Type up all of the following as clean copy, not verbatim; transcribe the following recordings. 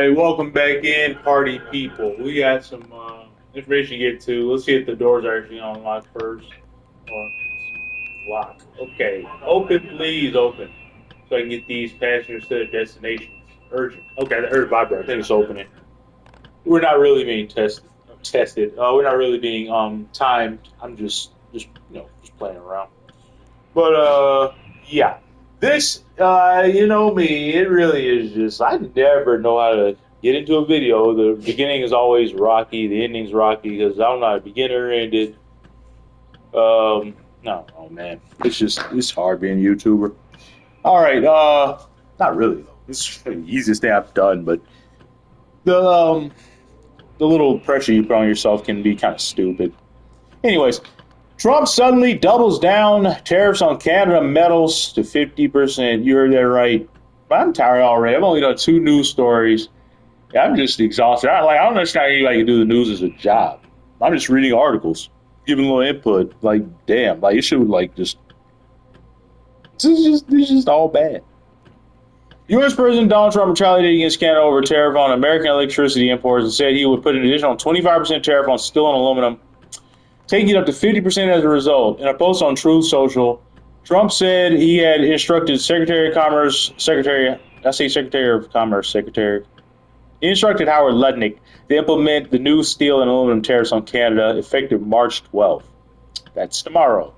right, welcome back in, party people. We got some information to get to. Let's see if the doors are actually unlocked first. Or it's locked. Okay, open, please, open. So I can get these passengers to their destinations. Urgent. Okay, I heard it vibrate. I think it's opening. We're not really being tested. We're not really being timed. I'm just playing around. But yeah. This, you know me, it really is just, I never know how to get into a video. The beginning is always rocky, the ending's rocky, because I don't know how to begin or end it. No, oh man, it's hard being a YouTuber. All right, not really, though. It's the easiest thing I've done, but the little pressure you put on yourself can be kind of stupid. Anyways, Trump suddenly doubles down tariffs on Canada metals to 50%. You heard that right. I'm tired already. I've only done 2 news stories. I'm just exhausted. I don't understand how anybody can do the news as a job. I'm just reading articles, giving a little input. Like, damn, like it should this is just all bad. U.S. President Donald Trump retaliated against Canada over tariff on American electricity imports and said he would put an additional 25% tariff on steel and aluminum, taking it up to 50% as a result. In a post on Truth Social, Trump said he had instructed Secretary of Commerce, he instructed Howard Lutnick to implement the new steel and aluminum tariffs on Canada effective March 12th. That's tomorrow.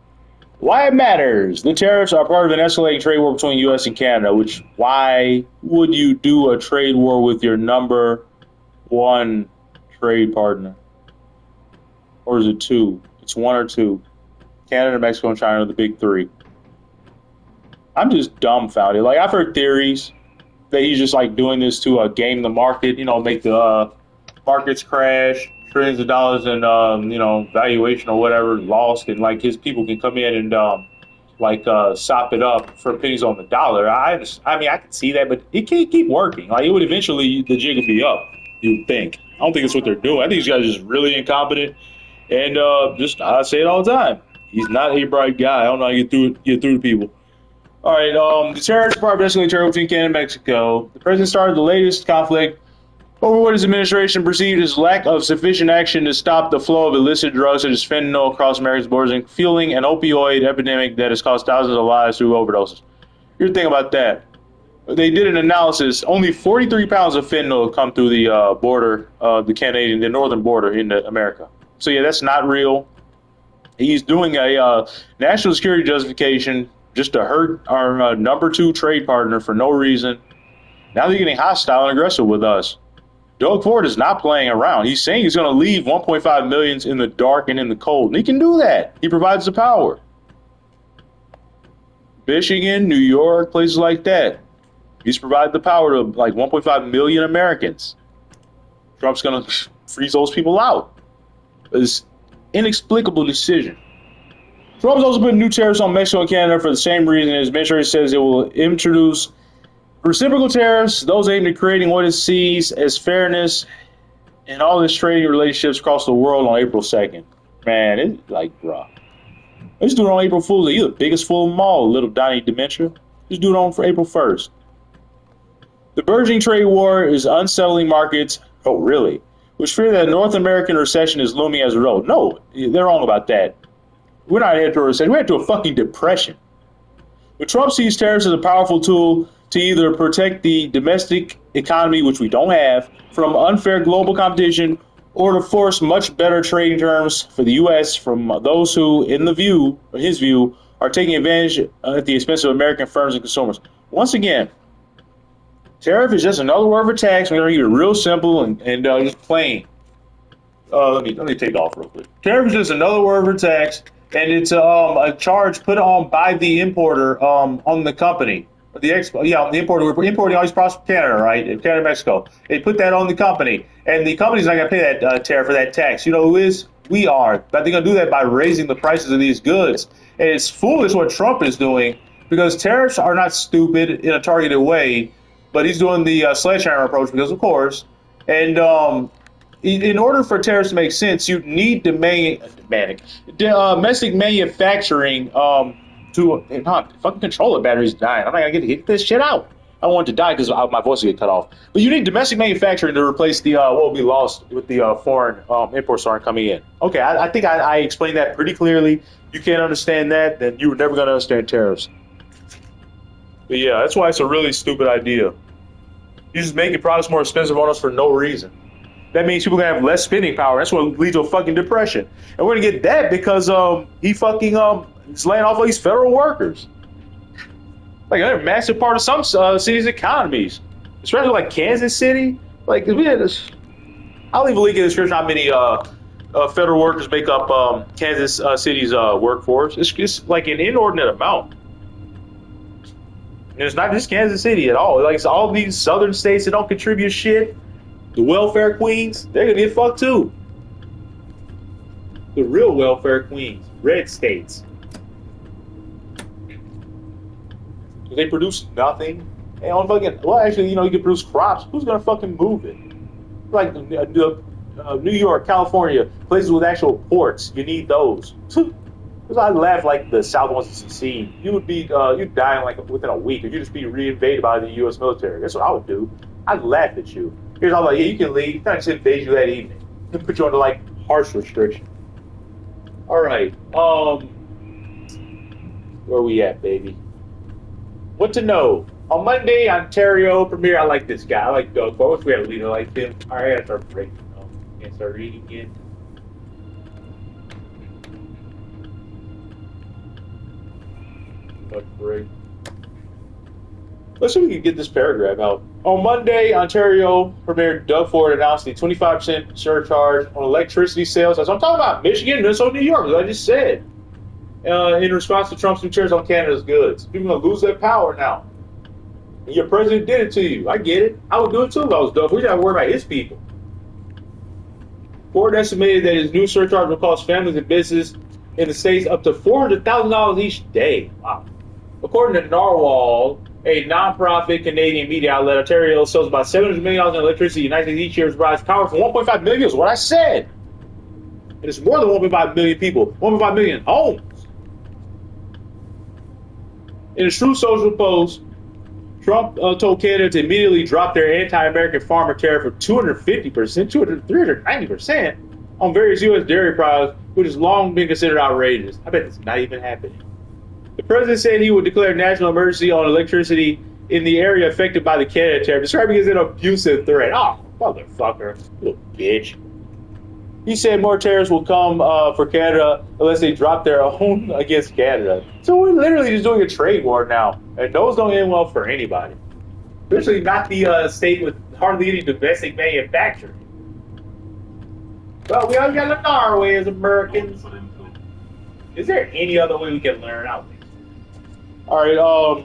Why it matters. The tariffs are part of an escalating trade war between U.S. and Canada, why would you do a trade war with your number 1 trade partner? Or is it 2? It's 1 or 2. Canada, Mexico, and China are the big 3. I'm just dumbfounded. Like, I've heard theories that he's just like doing this to game the market, make the markets crash, trillions of dollars in valuation or whatever lost, and like his people can come in and sop it up for pennies on the dollar. I mean, I can see that, but it can't keep working. Like, it would eventually, the jig would be up, you would think. I don't think it's what they're doing. I think these guys are just really incompetent. And I say it all the time. He's not a bright guy. I don't know how to get through to people. All right, the terrorist part of escalating terror between Canada and Mexico. The president started the latest conflict over what his administration perceived as lack of sufficient action to stop the flow of illicit drugs such as fentanyl across America's borders and fueling an opioid epidemic that has cost thousands of lives through overdoses. Here's the thing about that. They did an analysis. Only 43 pounds of fentanyl have come through the border, the northern border into America. So yeah, that's not real. He's doing a national security justification just to hurt our number 2 trade partner for no reason. Now they're getting hostile and aggressive with us. Doug Ford is not playing around. He's saying he's going to leave 1.5 million in the dark and in the cold. And he can do that. He provides the power. Michigan, New York, places like that. He's provided the power to like 1.5 million Americans. Trump's going to freeze those people out. It's inexplicable decision. Trump's also put new tariffs on Mexico and Canada for the same reason. His administration says it will introduce reciprocal tariffs, those aimed at creating what it sees as fairness in all its trading relationships across the world on April 2nd. Man, it's like, bro. Let's do it on April Fool's Day. You're the biggest fool of them all, little Donnie Dementia. Just do it on for April 1st. The burgeoning trade war is unsettling markets. Oh, really? Which fear that North American recession is looming as a result. No, they're wrong about that. We're not headed to a recession. We're headed to a fucking depression. But Trump sees tariffs as a powerful tool to either protect the domestic economy, which we don't have, from unfair global competition, or to force much better trading terms for the U.S. from those who, in his view, are taking advantage at the expense of American firms and consumers. Once again, tariff is just another word for tax. We're going to keep it real simple and just plain. Let me take it off real quick. Tariff is just another word for tax, and it's a charge put on by the importer on the company. The importer. We're importing all these products from Canada, right? Canada and Mexico. They put that on the company, and the company's not going to pay that tariff or that tax. You know who is? We are. But they're going to do that by raising the prices of these goods. And it's foolish what Trump is doing, because tariffs are not stupid in a targeted way, but he's doing the sledgehammer approach because, of course, and in order for tariffs to make sense, you need domestic manufacturing to fucking control it. Battery's dying. I'm not gonna get this shit out. I don't want to die because my voice will get cut off. But you need domestic manufacturing to replace the what will be lost with the foreign imports aren't coming in. Okay, I think I explained that pretty clearly. You can't understand that, then you're never going to understand tariffs. But yeah, that's why it's a really stupid idea. You're just making products more expensive on us for no reason. That means people are going to have less spending power. That's what leads to a fucking depression. And we're going to get that because he fucking is laying off all these federal workers. Like, they're a massive part of some cities' economies, especially like Kansas City. Like, we had this. I'll leave a link in the description how many federal workers make up Kansas City's workforce. It's like an inordinate amount. And it's not just Kansas City at all. Like, it's all these southern states that don't contribute shit. The welfare queens, they're gonna get fucked too. The real welfare queens, red states. They produce nothing. They don't fucking. Well, actually, you can produce crops. Who's gonna fucking move it? Like New York, California, places with actual ports. You need those. Because I laugh like the South wants to secede. You would be, you'd die in like within a week, or you'd just be reinvaded by the U.S. military. That's what I would do. I'd laugh at you. Here's all like, yeah, you can leave. I just invade you that evening. And put you under like harsh restriction. All right. Where we at, baby? What to know? On Monday, Ontario premiere. I like this guy. I like Doug. I wish we had a leader like him. All right, I gotta start breaking. Can't start reading again. Break. Let's see if we can get this paragraph out. On Monday, Ontario Premier Doug Ford announced the 25% surcharge on electricity sales. That's what I'm talking about. Michigan, Minnesota, New York, as I just said. In response to Trump's new tariffs on Canada's goods. People are going to lose their power now. And your president did it to you. I get it. I would do it too if I was Doug. We got to worry about his people. Ford estimated that his new surcharge will cost families and businesses in the states up to $400,000 each day. Wow. According to Narwhal, a non-profit Canadian media outlet, Ontario sells about $700 million in electricity in the United States each year, provides power for 1.5 million. Is what I said. And it's more than 1.5 million people, 1.5 million homes. In a True Social post, Trump told Canada to immediately drop their anti-American farmer tariff of 250%, 390% on various U.S. dairy products, which has long been considered outrageous. I bet it's not even happening. The president said he would declare national emergency on electricity in the area affected by the Canada tariff, describing it as an abusive threat. Oh, motherfucker, little bitch. He said more tariffs will come for Canada unless they drop their own against Canada. So we're literally just doing a trade war now, and those don't end well for anybody. Especially not the state with hardly any domestic manufacturing. Well, we all got to Norway as Americans. Is there any other way we can learn out? All right.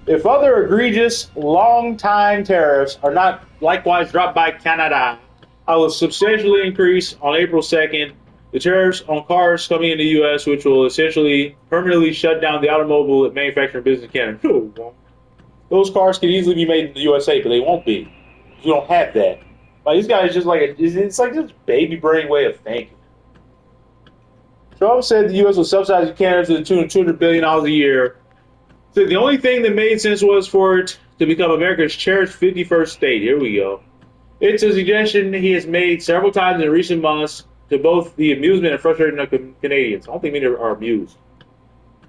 If other egregious, long-time tariffs are not likewise dropped by Canada, I will substantially increase on April 2nd the tariffs on cars coming into the U.S., which will essentially permanently shut down the automobile manufacturing business in Canada. Those cars can easily be made in the USA, but they won't be. We don't have that. Like, this guy is just like it's like this baby brain way of thinking. Trump said the U.S. will subsidize Canada to the tune of $200 billion a year. So the only thing that made sense was for it to become America's cherished 51st state. Here we go. It's a suggestion he has made several times in recent months to both the amusement and frustration of Canadians. I don't think many are amused.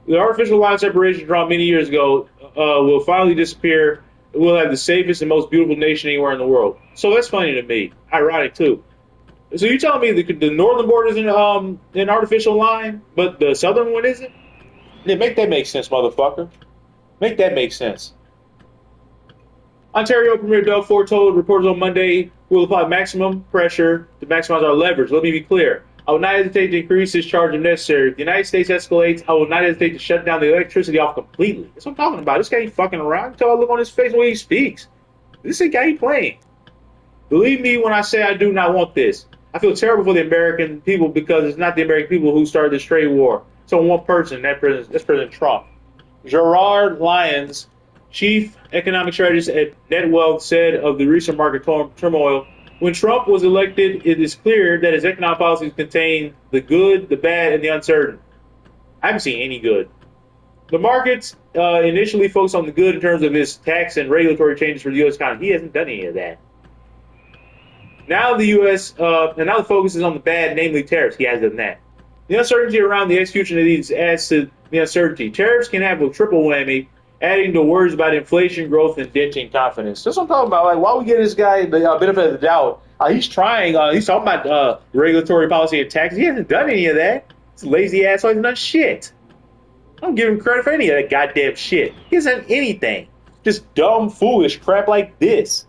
The artificial line separation drawn many years ago will finally disappear. We'll have the safest and most beautiful nation anywhere in the world. So that's funny to me. Ironic, too. So you're telling me the northern border is an artificial line, but the southern one isn't? Yeah, make that make sense, motherfucker. Make that make sense. Ontario Premier Doug Ford told reporters on Monday we'll apply maximum pressure to maximize our leverage. Let me be clear. I will not hesitate to increase this charge if necessary. If the United States escalates, I will not hesitate to shut down the electricity off completely. That's what I'm talking about. This guy ain't fucking around. Until I look on his face when he speaks. This guy ain't playing. Believe me when I say I do not want this. I feel terrible for the American people because it's not the American people who started this trade war. It's on one person, that's President Trump. Gerard Lyons, chief economic strategist at NetWealth, said of the recent market turmoil, when Trump was elected, it is clear that his economic policies contain the good, the bad, and the uncertain. I haven't seen any good. The markets initially focused on the good in terms of his tax and regulatory changes for the U.S. economy. He hasn't done any of that. Now the U.S. And now the focus is on the bad, namely tariffs. He has done that. The uncertainty around the execution of these adds to the uncertainty. Tariffs can have a triple whammy, adding to worries about inflation, growth, and denting confidence. That's what I'm talking about. Like, why we give this guy the benefit of the doubt? He's trying. He's talking about regulatory policy and taxes. He hasn't done any of that. This lazy asshole hasn't done shit. I don't give him credit for any of that goddamn shit. He hasn't done anything. Just dumb, foolish crap like this.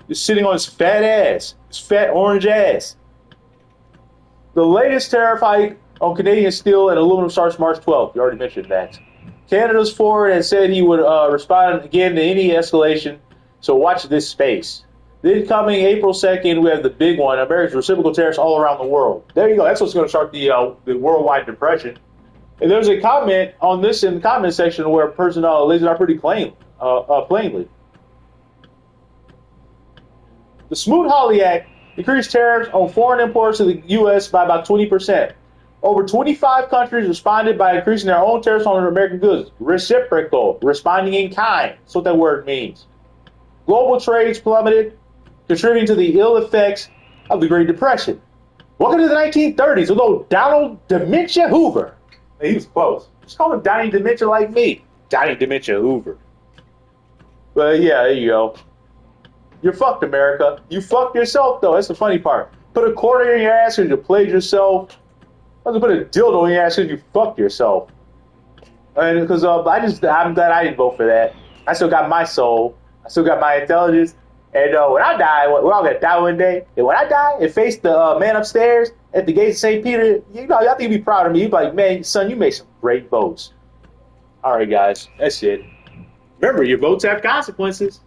Just sitting on his fat ass. His fat orange ass. The latest tariff hike on Canadian steel and aluminum starts March 12th. You already mentioned that. Canada's forward has said he would respond again to any escalation, so watch this space. Then coming April 2nd, we have the big one, America's reciprocal tariffs all around the world. There you go. That's what's going to start the worldwide depression. And there's a comment on this in the comment section where a person lays it out pretty plainly. The Smoot-Hawley Act increased tariffs on foreign imports to the U.S. by about 20%. Over 25 countries responded by increasing their own tariffs on American goods. Reciprocal, responding in kind. That's what that word means. Global trades plummeted, contributing to the ill effects of the Great Depression. Welcome to the 1930s, although Donald Dementia Hoover. He was close. Just call him Donnie Dementia like me. Donnie Dementia Hoover. But yeah, there you go. You're fucked, America. You fucked yourself, though. That's the funny part. Put a quarter in your ass because you played yourself. I'm gonna put a dildo in your ass because you fucked yourself. And because I'm glad I didn't vote for that. I still got my soul. I still got my intelligence. And when I die, we're all gonna die one day. And when I die and face the man upstairs at the gates of St. Peter, you know, y'all think you'd be proud of me. You'd be like, man, son, you made some great votes. All right, guys, that's it. Remember, your votes have consequences.